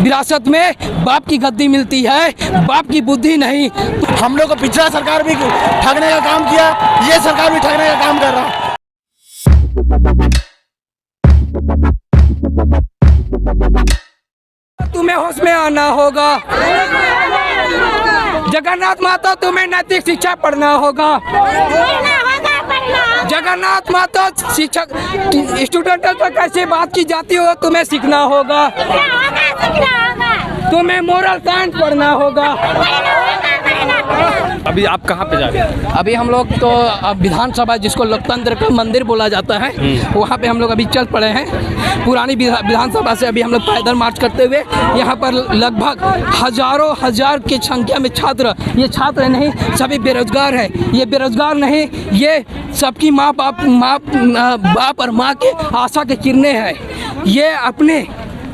विरासत में बाप की गद्दी मिलती है, बाप की बुद्धि नहीं। हम लोग को पिछला सरकार भी ठगने का काम किया, ये सरकार भी ठगने का काम कर रहा है। तुम्हें होश में आना होगा, जगन्नाथ माता तुम्हें नैतिक शिक्षा पढ़ना होगा। जगन्नाथ माता शिक्षक स्टूडेंटों से कैसे बात की जाती हो तुम्हें सीखना होगा, तुम्हें मोरल साइंस पढ़ना होगा। अभी आप कहाँ पे जा रहे हैं? अभी हम लोग तो अब विधानसभा, जिसको लोकतंत्र का मंदिर बोला जाता है, वहाँ पे हम लोग अभी चल पड़े हैं। पुरानी विधानसभा से अभी हम लोग पैदल मार्च करते हुए यहाँ पर लगभग हजारों हजार की संख्या में छात्र, ये छात्र नहीं सभी बेरोजगार है। ये बेरोजगार नहीं, ये सबकी बाप और माँ के आशा के किरणें हैं। ये अपने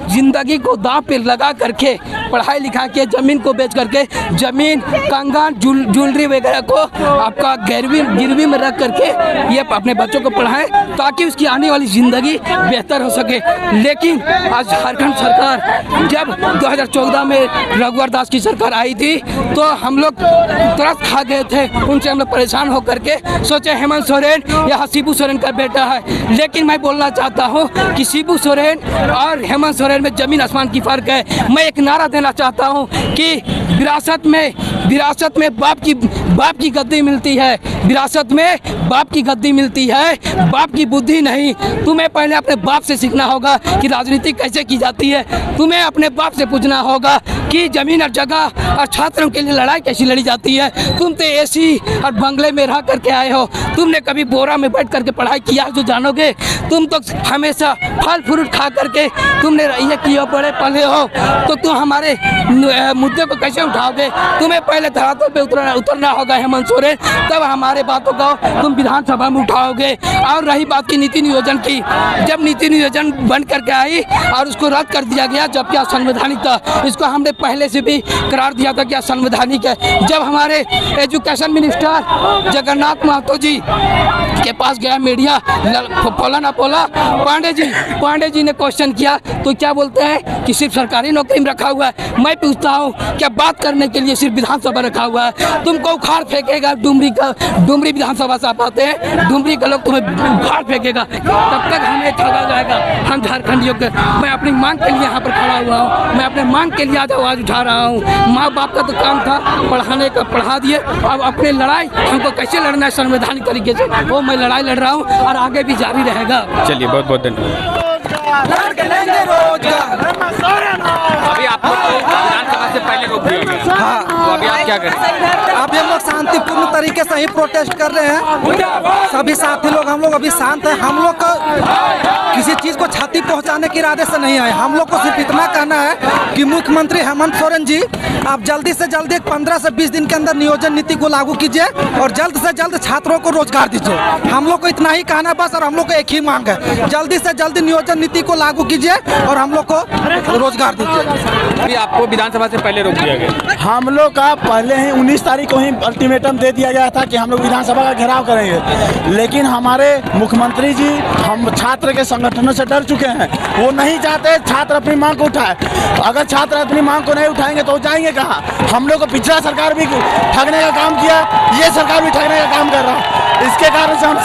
जिंदगी को दांव पे लगा करके पढ़ाई लिखा के ज़मीन को बेच करके ज़मीन, कंगन, ज्वेलरी वगैरह को आपका गिरवी में रख करके ये अपने बच्चों को पढ़ाएं ताकि उसकी आने वाली ज़िंदगी बेहतर हो सके। लेकिन आज झारखंड सरकार, जब 2014 में रघुवर दास की सरकार आई थी तो हम लोग तरस खा गए थे। उनसे हम लोग परेशान होकर के सोचे हेमंत सोरेन या शिबू सोरेन का बेटा है। लेकिन मैं बोलना चाहता हूँ कि शिबू सोरेन और हेमंत सोरेन में जमीन आसमान की फर्क है। मैं एक नारा देना चाहता हूं कि विरासत में बाप की गद्दी मिलती है, विरासत में बाप की गद्दी मिलती है, बाप की बुद्धि नहीं। तुम्हें पहले अपने बाप से सीखना होगा कि राजनीति कैसे की जाती है। तुम्हें अपने बाप से पूछना होगा कि जमीन और जगह और छात्रों के लिए लड़ाई कैसी लड़ी जाती है। तुम तो एसी और बंगले में रह करके आए हो, तुमने कभी बोरा में बैठ करके पढ़ाई किया जो जानोगे। तुम तो हमेशा फल फ्रूट खा करके तुमने ये किए बड़े पले हो, तो तुम हमारे मुद्दे को कैसे उठाओगे। तुम्हें पहले धरातल पे उतरना होगा हेमंत सोरेन, तब हमारे बातों को तुम विधानसभा में उठाओगे। और रही बात की नीति नियोजन की, जब नीति नियोजन बन करके आई और उसको रद्द कर दिया गया जबकि असंवैधानिक था, इसको हमने पहले से भी करार दिया था कि असंवैधानिक है। जब हमारे एजुकेशन मिनिस्टर जगन्नाथ महतो जी के पास गया मीडिया, पोला ना पोला, पांडे जी ने क्वेश्चन किया तो क्या बोलते हैं कि सिर्फ सरकारी नौकरी में रखा हुआ है। मैं पूछता हूँ क्या बात करने के लिए सिर्फ विधानसभा रखा हुआ है। तुमको उखाड़ फेंकेगा डुमरी विधानसभा से आप आते हैं, डुमरी का लोग तुम्हें उखाड़ फेंकेगा, तब तक हमें ठगा जाएगा। हम झारखंडियों के, मैं अपनी मांग के लिए यहाँ पर खड़ा हुआ हूँ, मैं अपने मांग के लिए आज आवाज़ उठा रहा हूँ। माँ बाप का तो काम था पढ़ाने का, पढ़ा दिए। अब अपने लड़ाई हमको कैसे लड़ना है संवैधानिक तरीके से, वो मैं लड़ाई लड़ रहा हूँ और आगे भी जारी रहेगा। चलिए बहुत बहुत धन्यवाद। अभी आप लोग विधानसभा से पहले रोक दिए गए, तो अभी आप क्या करें? अभी हम लोग शांतिपूर्ण तरीके से ही प्रोटेस्ट कर रहे हैं। सभी साथी लोग, हम लोग अभी शांत हैं। हम लोग को किसी चीज़ को क्षति पहुंचाने के इरादे से नहीं आए। हम लोग को सिर्फ इतना कहना है कि मुख्यमंत्री हेमंत सोरेन जी, आप जल्दी से जल्दी 15 से 20 दिन के अंदर नियोजन नीति को लागू कीजिए और जल्द से जल्द छात्रों को रोजगार दीजिए। हम लोग को इतना ही कहना है बस, और हम लोग को एक ही मांग है, जल्दी से जल्दी नियोजन नीति को लागू कीजिए और हम लोग को रोजगार दीजिए। अभी आपको विधानसभा से पहले रोक दिया गया। हम लोग का पहले ही 19 तारीख को ही अल्टीमेटम दे दिया गया था कि हम लोग विधानसभा का घेराव करेंगे, लेकिन हमारे मुख्यमंत्री जी हम छात्र के संगठनों से डर चुके हैं। वो नहीं चाहते छात्र अपनी मांग को उठाए। अगर छात्र अपनी मांग को नहीं उठाएंगे तो जाएंगे कहाँ। हम लोग को पिछला सरकार भी ठगने का काम किया, ये सरकार भी ठगने का काम कर रहा है। इसके कारण से हम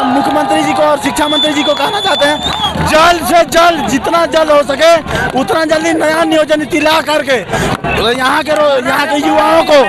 मुख्यमंत्री जी को और शिक्षा मंत्री जी को कहना चाहते हैं, जल्द से जल्द, जितना जल्द हो सके उतना जल्दी नया नियोजन नीति ला करके यहाँ के युवाओं को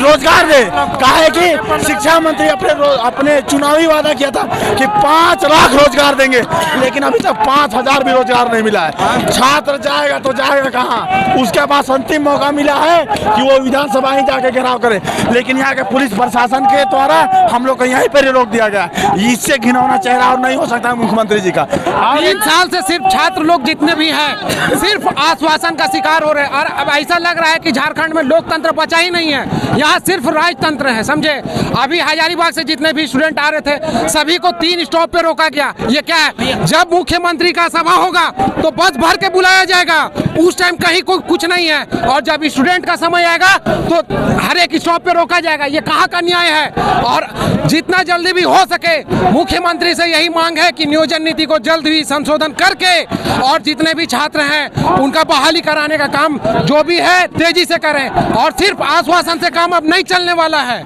रोजगार दे। काहे कि शिक्षा मंत्री अपने चुनावी वादा किया था कि 5 लाख रोजगार देंगे, लेकिन अभी तक 5000 भी रोजगार नहीं मिला है। छात्र जाएगा तो जाएगा कहाँ। उसके पास अंतिम मौका मिला है कि वो विधानसभा ही जाके घेराव करे, लेकिन यहाँ के पुलिस प्रशासन के द्वारा हम लोग को यहीं पर रोक दिया गया। इससे घिनौना चेहरा और नहीं हो सकता मुख्यमंत्री जी का। 3 साल से सिर्फ छात्र लोग जितने भी हैं सिर्फ आश्वासन का शिकार हो रहे हैं, और अब ऐसा लग रहा है कि झारखंड में लोकतंत्र बचा ही नहीं है, यहाँ सिर्फ राजतंत्र है, समझे। अभी हजारीबाग से जितने भी स्टूडेंट आ रहे थे सभी को 3 स्टॉप पे रोका गया। ये क्या है, जब मुख्यमंत्री का सभा होगा तो बस भर के बुलाया जाएगा, उस टाइम कहीं कुछ नहीं है, और जब स्टूडेंट का समय आएगा तो हर एक स्टॉप पे रोका जाएगा। ये कहाँ का न्याय है। और जितना जल्द जल्दी भी हो सके मुख्यमंत्री से यही मांग है कि नियोजन नीति को जल्द ही संशोधन करके और जितने भी छात्र हैं उनका बहाली कराने का काम जो भी है तेजी से करें और सिर्फ आश्वासन से काम अब नहीं चलने वाला है।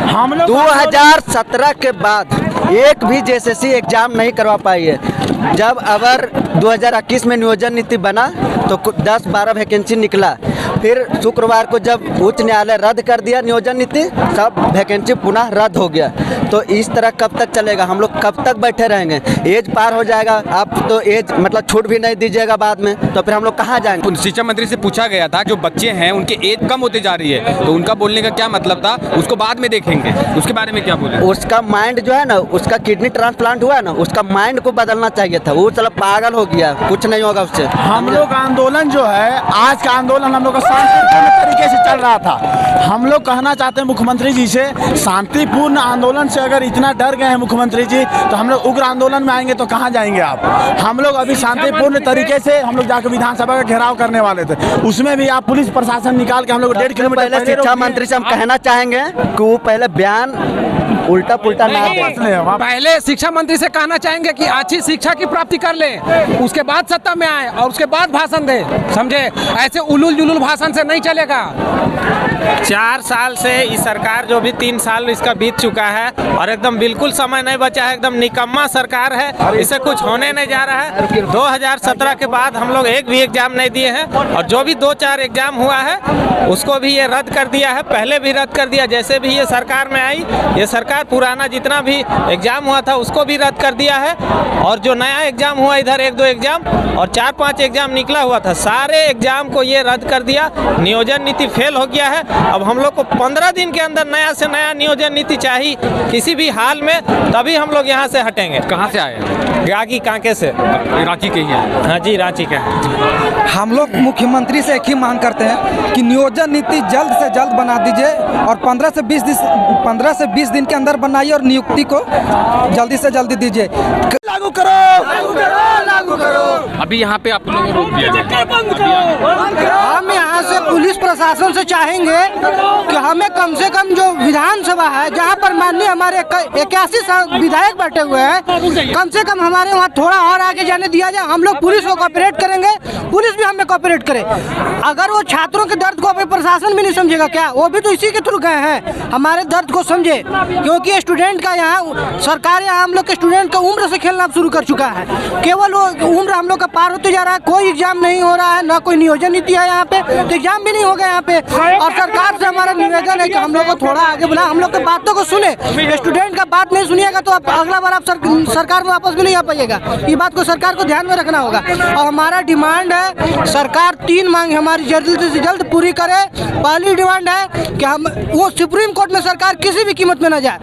हम लोग 2017 के बाद एक भी जेएसएससी एग्जाम नहीं करवा पाई है। जब अगर 2021 में नियोजन नीति बना तो 10-12 वैकेंसी निकला, फिर शुक्रवार को जब उच्च न्यायालय रद्द कर दिया नियोजन नीति, सब वैकेंसी पुनः रद्द हो गया। तो इस तरह कब तक चलेगा? हम लोग कब तक बैठे रहेंगे? एज पार हो जाएगा, आप तो एज मतलब छूट भी नहीं दीजिएगा बाद में, तो फिर हम लोग कहाँ जाएंगे? शिक्षा मंत्री से पूछा गया था जो बच्चे हैं उनके एज कम होते जा रही है, तो उनका बोलने का क्या मतलब था, उसको बाद में देखेंगे, उसके बारे में क्या बोले? उसका माइंड जो है ना, उसका किडनी ट्रांसप्लांट हुआ है ना, उसका माइंड को बदलना चाहिए था। वो चलो पागल हो गया, कुछ नहीं होगा उससे। हम लोग आंदोलन जो है, आज का आंदोलन हम लोग का शांतिपूर्ण तरीके से चल रहा था। हम लोग कहना चाहते हैं मुख्यमंत्री जी से, शांतिपूर्ण आंदोलन से अगर इतना डर गए हैं मुख्यमंत्री जी, तो हम लोग उग्र आंदोलन में आएंगे तो कहाँ जाएंगे आप? हम लोग अभी शांतिपूर्ण तरीके से हम लोग जाकर विधानसभा का घेराव करने वाले थे, उसमें भी आप पुलिस प्रशासन निकाल के हम लोग 1.5 किलोमीटर पहले शिक्षा मंत्री से हम कहना चाहेंगे कि वो पहले बयान उल्टा पुल्टा ना बोले। पहले शिक्षा मंत्री से कहना चाहेंगे कि अच्छी शिक्षा की प्राप्ति कर ले, उसके बाद सत्ता में आए और उसके बाद भाषण दे, समझे? ऐसे उलूल जुलूल भाषण से नहीं चलेगा। 4 साल से इस सरकार जो भी 3 साल इसका बीत चुका है और एकदम बिल्कुल समय नहीं बचा है, एकदम निकम्मा सरकार है, इससे कुछ होने नहीं जा रहा है। 2017 के बाद हम लोग एक भी एग्जाम नहीं दिए हैं और जो भी 2-4 एग्जाम हुआ है उसको भी ये रद्द कर दिया है, पहले भी रद्द कर दिया। जैसे भी ये सरकार में आई, ये सरकार पुराना जितना भी एग्जाम हुआ था उसको भी रद्द कर दिया है और जो नया एग्जाम हुआ इधर 1-2 एग्जाम और 4-5 एग्जाम निकला हुआ था, सारे एग्जाम को ये रद्द कर दिया। नियोजन नीति फेल हो गया है। अब हम लोग को 15 दिन के अंदर नया से नया नियोजन नीति चाहिए किसी भी हाल में, तभी हम लोग यहाँ से हटेंगे। कहाँ से आए? रांची कांके से। रांची के ही हैं? हाँ जी, रांची के। हम लोग मुख्यमंत्री से एक ही मांग करते हैं कि नियोजन नीति जल्द से जल्द बना दीजिए और 15 से 20 दिन के अंदर बनाइए और नियुक्ति को जल्दी से जल्दी दीजिए। लागू करो, लागू करो, लागू करो। अभी यहाँ पे आप लोगों को रोक दिया जाए। हम यहाँ से पुलिस प्रशासन से चाहेंगे कि हमें कम से कम जो विधानसभा है जहाँ पर माननीय हमारे 81 विधायक बैठे हुए हैं, कम से कम हमारे वहाँ थोड़ा और आगे जाने दिया जाए। हम लोग पुलिस को कोऑपरेट करेंगे, पुलिस भी हमें कोऑपरेट करे। अगर वो छात्रों के दर्द को प्रशासन भी नहीं समझेगा क्या? वो भी तो इसी के थ्रू गए हैं, हमारे दर्द को समझे, क्योंकि स्टूडेंट का यहाँ सरकार यहाँ हम लोग के स्टूडेंट का उम्र से खेलना शुरू कर चुका है। केवल वो उम्र हम लोग का पार होते जा रहा है, कोई एग्जाम नहीं हो रहा है, ना कोई नियोजन नीति है यहाँ पे, तो एग्जाम भी नहीं हो गया यहाँ पे। और सरकार से हमारा निवेदन है कि हम लोग को थोड़ा आगे बुला, हम लोग की बातों को सुने। स्टूडेंट का बात नहीं सुनिएगा तो आप अगला बार आप सरकार में वापस भी नहीं आ पाइएगा। ये बात को सरकार को ध्यान में रखना होगा। और हमारा डिमांड है, सरकार 3 मांग हमारी जल्द से जल्द पूरी करे। पहली डिमांड है कि हम वो सुप्रीम कोर्ट में सरकार किसी भी कीमत में न जाए।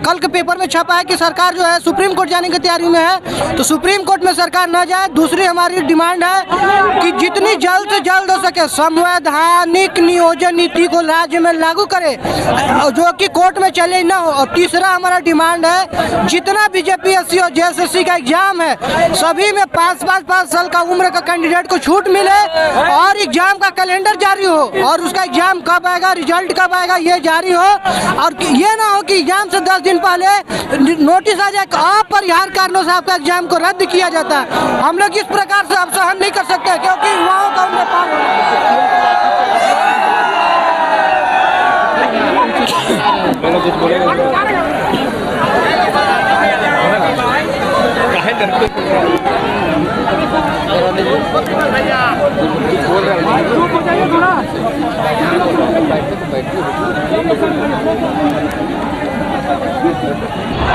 कल के पेपर में छपा है कि सरकार जो है सुप्रीम कोर्ट जाने की तैयारी में है, तो सुप्रीम कोर्ट में सरकार न जाए। दूसरी हमारी डिमांड है कि जितनी जल्द से जल्द हो सके संवैधानिक नियोजन नीति को राज्य में लागू करे, जो कि कोर्ट में चले न हो। और तीसरा हमारा डिमांड है, जितना बीजेपीएससी और जेएसएससी का एग्जाम है सभी में 5 साल का उम्र का कैंडिडेट को छूट मिले और एग्जाम का कैलेंडर जारी हो और उसका एग्जाम कब आएगा, रिजल्ट कब आएगा, ये जारी हो। और ये ना हो कि एग्जाम से 10 दिन पहले नोटिस आ जाए अपरिहार्य कारणों से आपका एग्जाम को रद्द किया जाता है। हम लोग इस प्रकार से अब सहन नहीं कर सकते, क्योंकि युवाओं का उम्र पार हो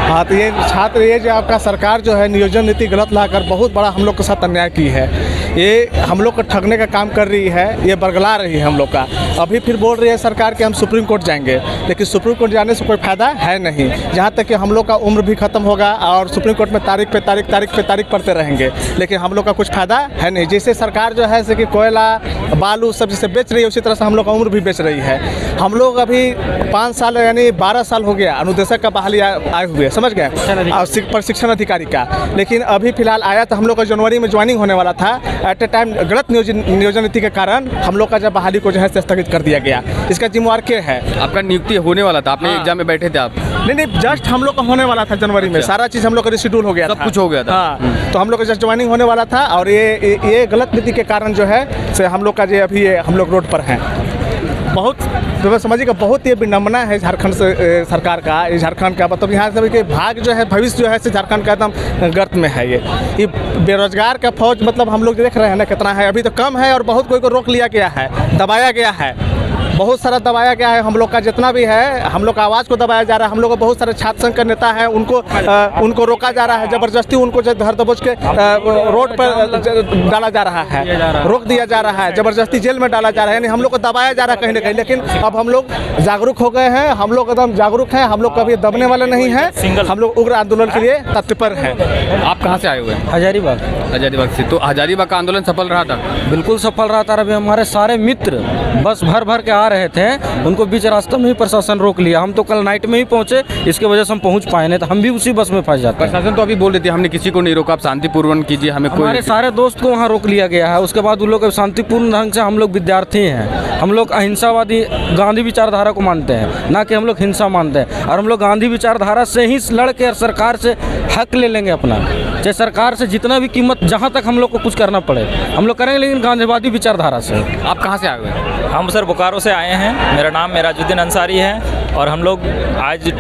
हाँ, तो ये छात्र ये जो आपका सरकार जो है नियोजन नीति गलत लाकर बहुत बड़ा हम लोग के साथ अन्याय की है। ये हम लोग को ठगने का काम कर रही है, ये बरगला रही है हम लोग का। अभी फिर बोल रही है सरकार कि हम सुप्रीम कोर्ट जाएंगे, लेकिन सुप्रीम कोर्ट जाने से कोई फ़ायदा है नहीं। जहाँ तक कि हम लोग का उम्र भी ख़त्म होगा और सुप्रीम कोर्ट में तारीख पे तारीख पढ़ते रहेंगे, लेकिन हम लोग का कुछ फ़ायदा है नहीं। जैसे सरकार जो है कि कोयला बालू सब जैसे बेच रही है, उसी तरह से हम लोग का उम्र भी बेच रही है। हम लोग अभी 5 साल यानी 12 साल हो गया अनुदेशक का बहाली आए हुए, समझ गए, और प्रशिक्षण अधिकारी का। लेकिन अभी फिलहाल आया तो हम लोग का जनवरी में ज्वाइनिंग होने वाला था, एट ए टाइम गलत नियोजन नीति के कारण हम लोग का जब बहाली को जो है स्थगित कर दिया गया। इसका जिम्मेवार क्या है? आपका नियुक्ति होने वाला था, आपने एग्जाम में बैठे थे आप? नहीं, जस्ट हम लोग का होने वाला था जनवरी में, सारा चीज़ हम लोग का रिशेड्यूल हो गया, सब कुछ हो गया था। हाँ, तो हम लोग का जस्ट ज्वाइनिंग होने वाला था और ये गलत नीति के कारण जो है से हम लोग का जो अभी हम लोग रोड पर हैं। बहुत तो समझिएगा, बहुत ये विडम्बना है झारखंड से सरकार का, ये झारखंड का मतलब यहाँ सभी के भाग जो है, भविष्य जो है से झारखंड का एकदम गर्त में है। ये बेरोजगार का फौज मतलब हम लोग देख रहे हैं ना कितना है, अभी तो कम है और बहुत कोई को रोक लिया गया है, दबाया गया है, बहुत सारा दबाया गया है। हम लोग का जितना भी है हम लोग का आवाज़ को दबाया जा रहा है। हम लोग को बहुत सारे छात्र संघ के नेता हैं, उनको रोका जा रहा है, ज़बरदस्ती उनको धर दबोच के रोड पर डाला जा रहा है, रोक दिया जा रहा है, ज़बरदस्ती जेल में डाला जा रहा है, यानी हम लोग को दबाया जा रहा है कहीं ना कहीं। लेकिन अब हम लोग जागरूक हो गए हैं, हम लोग एकदम जागरूक हैं, हम लोग कभी दबने वाले नहीं हैं, हम लोग उग्र आंदोलन के लिए तत्पर हैं। आप कहाँ से आए हुए हैं? हजारीबाग। हजारीबाग से। तो हजारीबाग का आंदोलन सफल रहा था? बिल्कुल सफल रहा था। अभी हमारे सारे मित्र बस भर के आ रहे थे, उनको बीच रास्ते में ही प्रशासन रोक लिया। हम तो कल नाइट में ही पहुंचे, इसके वजह से हम पहुंच पाए नहीं तो हम भी उसी बस में फंस जाते। प्रशासन तो अभी बोल रही थी हमने किसी को नहीं रोका, आप शांतिपूर्वक कीजिए, हमें कोई। हमारे सारे दोस्त को वहाँ रोक लिया गया है। उसके बाद उन लोग शांतिपूर्ण ढंग से, हम लोग विद्यार्थी हैं, हम लोग अहिंसावादी गांधी विचारधारा को मानते हैं, ना कि हम लोग हिंसा मानते हैं। और हम लोग गांधी विचारधारा से ही लड़ के सरकार से हक ले लेंगे अपना, चाहे सरकार से जितना भी कीमत, जहाँ तक हम लोग को कुछ करना पड़े हम लोग करेंगे, लेकिन गांधीवादी विचारधारा से। आप कहाँ से आए हुए हैं? हम सर बोकारो से आए हैं। मेरा नाम मेराजुद्दीन अंसारी है और हम लोग आज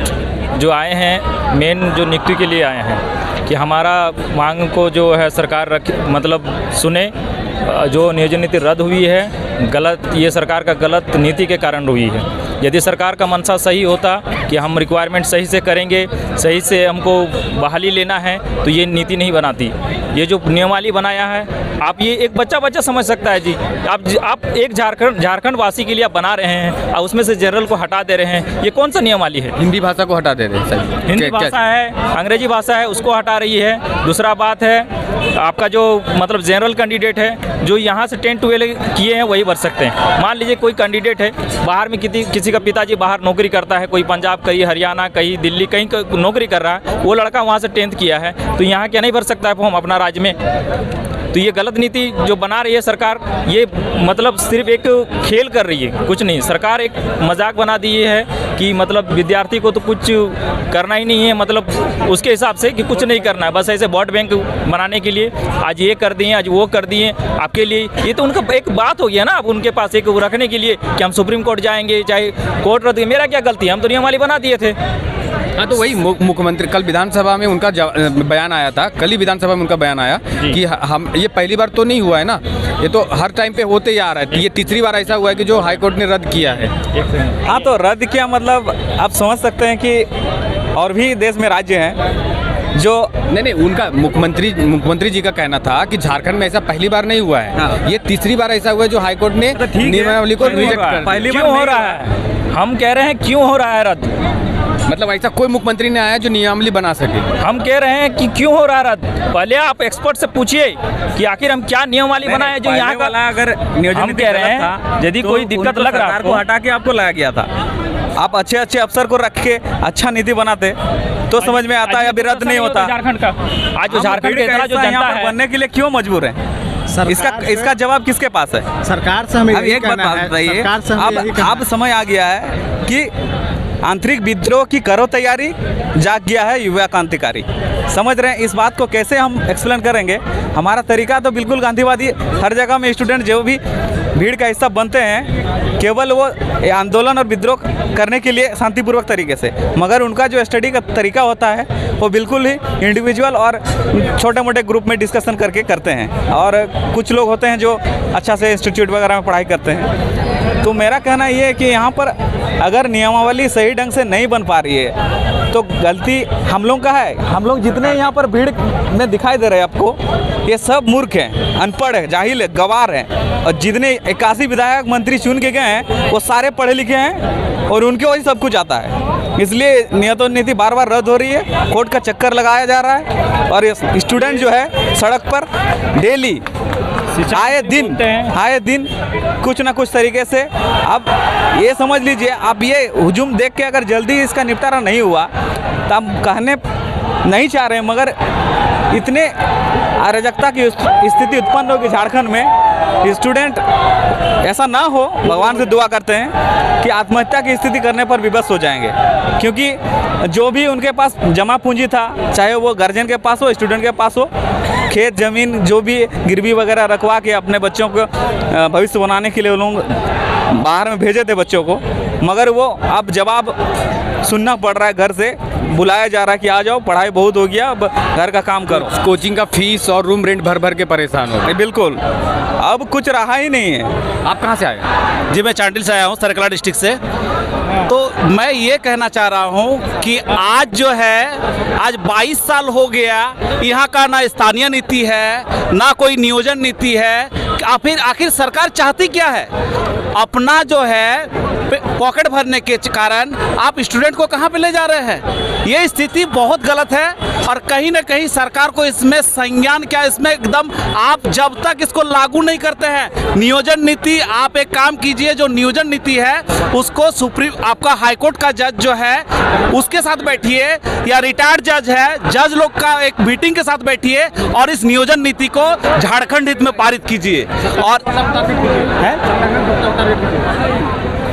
जो आए हैं मेन जो नियुक्ति के लिए आए हैं कि हमारा मांग को जो है सरकार मतलब सुने। जो नियोजन नीति रद्द हुई है गलत, ये सरकार का गलत नीति के कारण हुई है। यदि सरकार का मंशा सही होता कि हम रिक्वायरमेंट सही से करेंगे, सही से हमको बहाली लेना है, तो ये नीति नहीं बनाती। ये जो नियमावली बनाया है, आप ये एक बच्चा समझ सकता है जी। आप एक झारखंड वासी के लिए आप बना रहे हैं और उसमें से जनरल को हटा दे रहे हैं, ये कौन सा नियमावली है? हिंदी भाषा को हटा दे रहे हैं सर। हिंदी भाषा है, अंग्रेजी भाषा है, उसको हटा रही है। दूसरा बात है आपका जो मतलब जनरल कैंडिडेट है, जो यहाँ से 10-12 किए हैं वही भर सकते हैं। मान लीजिए कोई कैंडिडेट है बाहर में, किसी का पिताजी बाहर नौकरी करता है, कोई पंजाब, कहीं हरियाणा, कहीं दिल्ली, कहीं नौकरी कर रहा है, वो लड़का वहाँ से 10th किया है, तो यहाँ क्या नहीं भर सकता है फॉर्म अपना राज्य में? तो ये गलत नीति जो बना रही है सरकार, ये मतलब सिर्फ एक खेल कर रही है, कुछ नहीं। सरकार एक मजाक बना दी है कि मतलब विद्यार्थी को तो कुछ करना ही नहीं है, मतलब उसके हिसाब से कि कुछ नहीं करना है, बस ऐसे वोट बैंक बनाने के लिए आज ये कर दिए, आज वो कर दिए आपके लिए। ये तो उनका एक बात हो गया ना, अब उनके पास एक रखने के लिए कि हम सुप्रीम कोर्ट जाएंगे, चाहे कोर्ट रद्द। मेरा क्या गलती है, हम तो नियमावली बना दिए थे। हाँ, तो वही मुख्यमंत्री कल विधानसभा में उनका बयान आया था, कल ही विधानसभा में उनका बयान आया कि हम, ये पहली बार तो नहीं हुआ है ना, ये तो हर टाइम पे होते ही आ रहा है। ये तीसरी बार ऐसा हुआ है कि जो हाईकोर्ट ने रद्द किया है। हाँ, तो रद्द किया मतलब आप समझ सकते हैं कि और भी देश में राज्य हैं जो नहीं, उनका मुख्यमंत्री जी का कहना था कि झारखंड में ऐसा पहली बार नहीं हुआ है। हाँ। ये तीसरी बार ऐसा हुआ है जो हाईकोर्ट ने नियमावली को रिजेक्ट कर। पहली बार हो रहा है, हम कह रहे हैं क्यों हो रहा है रद्द? मतलब ऐसा कोई मुख्यमंत्री ने आया जो नियमावली बना सके। हम कह रहे हैं कि क्यों हो रहा है रद्द? पहले आप एक्सपर्ट से पूछिए कि आखिर हम क्या नियमावली बनाए जो यहाँ का। अगर हम कह रहे हैं यदि कोई दिक्कत लग रहा है को हटा के आपको लाया गया था, आप अच्छे अफसर को रख के अच्छा नीति बनाते तो समझ में आता है। अभी रद्द नहीं होता झारखंड का। आज जो झारखंड का जो जनता है बनने के लिए क्यों मजबूर है? इसका जवाब किसके पास है? सरकार से हमें एक बात बताइए, अब समय आ गया है कि आंतरिक विद्रोह की करो तैयारी, जाग गया है युवा क्रांतिकारी। समझ रहे हैं इस बात को कैसे हम एक्सप्लेन करेंगे? हमारा तरीका तो बिल्कुल गांधीवादी। हर जगह में स्टूडेंट जो भी भीड़ का हिस्सा बनते हैं, केवल वो आंदोलन और विद्रोह करने के लिए शांतिपूर्वक तरीके से, मगर उनका जो स्टडी का तरीका होता है वो बिल्कुल ही इंडिविजुअल और छोटे मोटे ग्रुप में डिस्कशन करके करते हैं। और कुछ लोग होते हैं जो अच्छा से इंस्टीट्यूट वगैरह में पढ़ाई करते हैं। तो मेरा कहना ये है कि यहाँ पर अगर नियमावली सही ढंग से नहीं बन पा रही है तो गलती हम लोग का है। हम लोग जितने यहाँ पर भीड़ में दिखाई दे रहे हैं आपको, ये सब मूर्ख हैं, अनपढ़ है, जाहिल है, गवार हैं। और जितने 81 विधायक मंत्री चुन के गए हैं वो सारे पढ़े लिखे हैं और उनके वही सब कुछ आता है। इसलिए नियतों नीति बार बार रद्द हो रही है, कोर्ट का चक्कर लगाया जा रहा है और स्टूडेंट जो है सड़क पर डेली आए दिन कुछ ना कुछ तरीके से। अब ये समझ लीजिए, आप ये हुजूम देख के अगर जल्दी इसका निपटारा नहीं हुआ तो हम कहने नहीं चाह रहे हैं, मगर इतने अराजकता की स्थिति उत्पन्न होगी झारखंड में, स्टूडेंट ऐसा ना हो, भगवान से दुआ करते हैं कि आत्महत्या की स्थिति करने पर विवश हो जाएंगे। क्योंकि जो भी उनके पास जमा पूंजी था, चाहे वो गार्जियन के पास हो, स्टूडेंट के पास हो, खेत ज़मीन जो भी गिरवी वगैरह रखवा के अपने बच्चों को भविष्य बनाने के लिए वो लोग बाहर में भेजे थे बच्चों को, मगर वो अब जवाब सुनना पड़ रहा है, घर से बुलाया जा रहा है कि आ जाओ, पढ़ाई बहुत हो गया, अब घर का काम करो। कोचिंग का फीस और रूम रेंट भर भर के परेशान हो। बिल्कुल, अब कुछ रहा ही नहीं है। आप कहाँ से आए? जी मैं चांडिल से आया हूँ, सरकला डिस्ट्रिक्ट से। तो मैं ये कहना चाह रहा हूँ कि आज जो है, आज 22 साल हो गया, यहाँ का ना स्थानीय नीति है, ना कोई नियोजन नीति है। आखिर सरकार चाहती क्या है? अपना जो है पॉकेट भरने के कारण आप स्टूडेंट को कहाँ पे ले जा रहे हैं? ये स्थिति बहुत गलत है और कहीं ना कहीं सरकार को इसमें संज्ञान क्या, इसमें एकदम आप जब तक इसको लागू नहीं करते हैं नियोजन नीति, आप एक काम कीजिए, जो नियोजन नीति है उसको आपका हाईकोर्ट का जज जो है उसके साथ बैठिए, या रिटायर्ड जज है, जज लोग का एक मीटिंग के साथ बैठिए और इस नियोजन नीति को झारखंड हित में पारित कीजिए।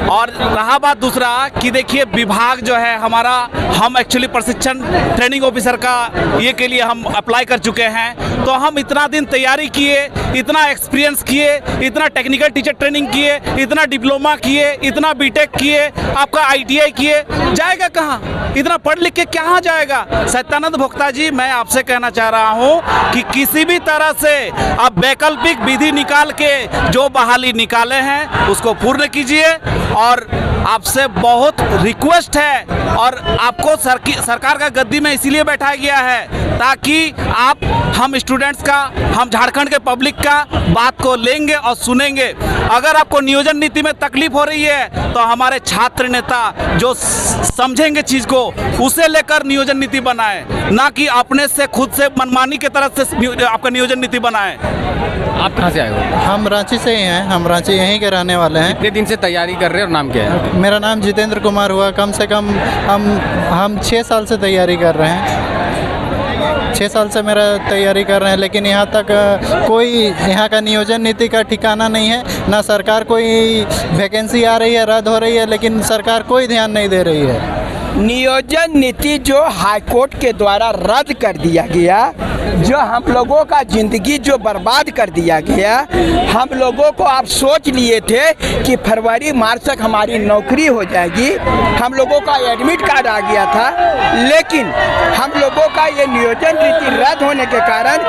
और रहा बात दूसरा कि देखिए विभाग जो है हमारा, हम एक्चुअली प्रशिक्षण ट्रेनिंग ऑफिसर का ये के लिए हम अप्लाई कर चुके हैं, तो हम इतना दिन तैयारी किए, इतना एक्सपीरियंस किए, इतना टेक्निकल टीचर ट्रेनिंग किए, इतना डिप्लोमा किए, इतना बीटेक किए, आपका ITI किए, जाएगा कहाँ? इतना पढ़ लिख के कहाँ जाएगा? सत्यानंद भोक्ता जी, मैं आपसे कहना चाह रहा हूँ कि किसी भी तरह से आप वैकल्पिक विधि निकाल के जो बहाली निकाले हैं उसको पूर्ण कीजिए। और आपसे बहुत रिक्वेस्ट है, और आपको सरकार का गद्दी में इसीलिए बैठाया गया है ताकि आप हम स्टूडेंट्स का, हम झारखंड के पब्लिक का बात को लेंगे और सुनेंगे। अगर आपको नियोजन नीति में तकलीफ हो रही है तो हमारे छात्र नेता जो समझेंगे चीज़ को, उसे लेकर नियोजन नीति बनाए, ना कि अपने से खुद से मनमानी के तरफ से आपका नियोजन नीति बनाए। आप कहाँ से आए हो? हम रांची से ही हैं, हम रांची यहीं के रहने वाले हैं। कितने दिन से तैयारी कर रहे हैं और नाम क्या है? मेरा नाम जितेंद्र कुमार हुआ। कम से कम हम 6 साल से तैयारी कर रहे हैं, 6 साल से मेरा तैयारी कर रहे हैं, लेकिन यहाँ तक कोई यहाँ का नियोजन नीति का ठिकाना नहीं है। ना सरकार कोई वैकेंसी आ रही है, रद्द हो रही है, लेकिन सरकार कोई ध्यान नहीं दे रही है। नियोजन नीति जो हाईकोर्ट के द्वारा रद्द कर दिया गया, जो हम लोगों का ज़िंदगी जो बर्बाद कर दिया गया, हम लोगों को आप सोच लिए थे कि फरवरी मार्च तक हमारी नौकरी हो जाएगी, हम लोगों का एडमिट कार्ड आ गया था, लेकिन हम लोगों का ये नियोजन नीति रद्द होने के कारण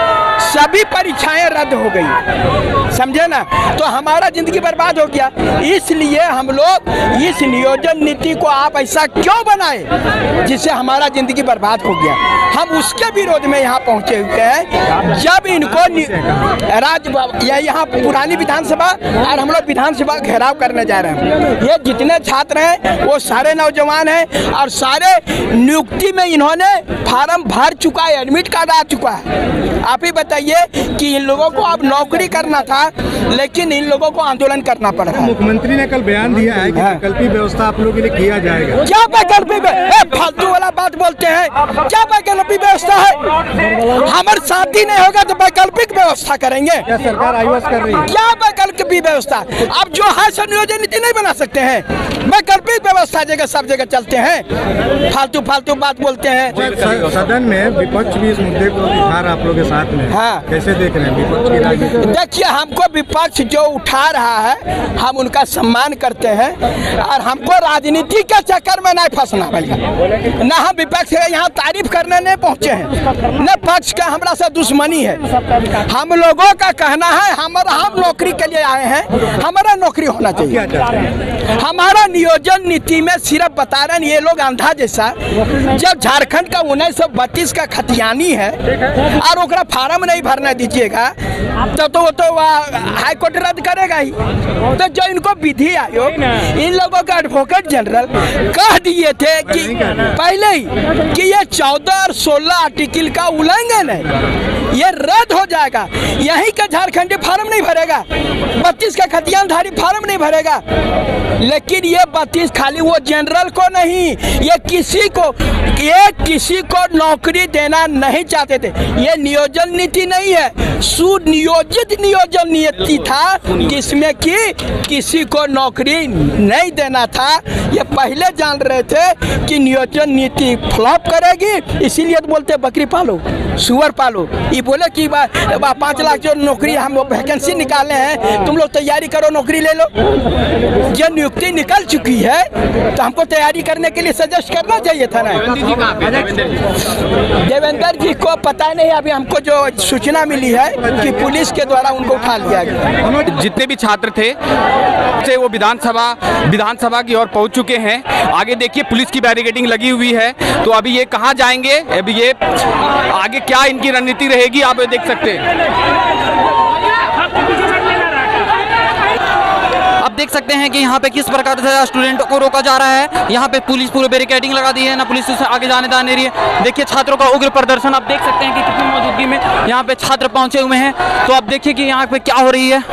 सभी परीक्षाएं रद्द हो गई, समझे ना? तो हमारा ज़िंदगी बर्बाद हो गया। इसलिए हम लोग इस नियोजन नीति को आप ऐसा क्यों बनाए जिससे हमारा ज़िंदगी बर्बाद हो गया? हम उसके विरोध में यहाँ पहुँचे हुए हैं। जब इनको यहाँ पुरानी विधानसभा और हम लोग विधानसभा घेराव करने जा रहे हैं, ये जितने छात्र हैं वो सारे नौजवान हैं और सारे नियुक्ति में इन्होंने फार्म भर चुका है, एडमिट कार्ड आ चुका है। आप ही बताइए कि इन लोगों को अब नौकरी करना था, लेकिन इन लोगों को आंदोलन करना पड़ रहा है। मुख्यमंत्री ने कल बयान दिया है कि वैकल्पिक व्यवस्था आप लोगों के लिए किया जाएगा। क्या वैकल्पिक? फालतू वाला बात बोलते हैं, क्या वैकल्पिक व्यवस्था है? हमारे शादी नहीं होगा तो वैकल्पिक व्यवस्था करेंगे। क्या सरकार आयोज कर रही है? क्या वैकल्पिक व्यवस्था? अब जो है संयोजन नीति नहीं बना सकते हैं, वैकल्पिक व्यवस्था जगह सब जगह चलते हैं, फालतू फालतू बात बोलते हैं। सदन में विपक्ष भी इस मुद्दे को उठा रहा आप लोगों के साथ में, हाँ, कैसे देख रहे हैं विपक्ष की राजनीति? देखिए, हमको विपक्ष जो उठा रहा है हम उनका सम्मान करते हैं, और हमको राजनीति के चक्कर में नहीं फंसना भैया। न हम विपक्ष के यहाँ तारीफ करने नहीं पहुँचे हैं, न पक्ष का हमरा से दुश्मनी है। हम लोगों का कहना है हम नौकरी के लिए आए हैं, हमारा नौकरी होना चाहिए। हमारा नियोजन नीति में सिर्फ बता रहे हैं ये लोग अंधा जैसा, जब झारखंड का 1932 का खतियानी है और ओकरा फार्म नहीं भरना दीजिएगा तो वो तो हाई कोर्ट रद्द करेगा ही। तो जो इनको विधि आयोग, इन लोगों का एडवोकेट जनरल कह दिए थे कि पहले ही कि ये 14 और 16 आर्टिकल का उल्लंघन है, ये रद्द हो जाएगा। यहीं का झारखंडी फार्म नहीं भरेगा, 32 का खतियानधारी फार्म नहीं भरेगा। लेकिन ये 32 खाली वो जनरल को नहीं, ये किसी को नौकरी देना नहीं चाहते थे। ये नियोजन नीति नहीं है, सुनियोजित नियोजन नीति था, जिसमें कि किसी को नौकरी नहीं देना था। ये पहले जान रहे थे कि नियोजन नीति फ्लॉप करेगी, इसीलिए तो बोलते बकरी पालो, सुअर पालो। ये बोले कि 5 लाख जो नौकरी हम वैकेंसी निकाले हैं, तुम लोग तैयारी करो, नौकरी ले लो। ये नियुक्ति निकल चुकी है तो हमको तैयारी करने के लिए सजेस्ट करना चाहिए था ना। देवेंद्र जी को पता नहीं, अभी हमको जो सूचना मिली है कि पुलिस के द्वारा उनको उठा लिया गया। जितने भी छात्र थे से वो विधानसभा की ओर पहुंच चुके हैं। आगे देखिए पुलिस की बैरिकेडिंग लगी हुई है, तो अभी ये कहाँ जाएंगे, अभी ये आगे क्या इनकी रणनीति रहेगी आप ये देख सकते हैं। आप देख सकते हैं कि यहाँ पे किस प्रकार से स्टूडेंटों को रोका जा रहा है। यहाँ पे पुलिस पूरी बैरिकेडिंग लगा दी है, ना पुलिस से आगे जाने नहीं रही है। देखिए छात्रों का उग्र प्रदर्शन आप देख सकते हैं कि कितनी मौजूदगी में यहाँ पे छात्र पहुंचे हुए हैं। तो आप देखिए कि यहाँ पे क्या हो रही है।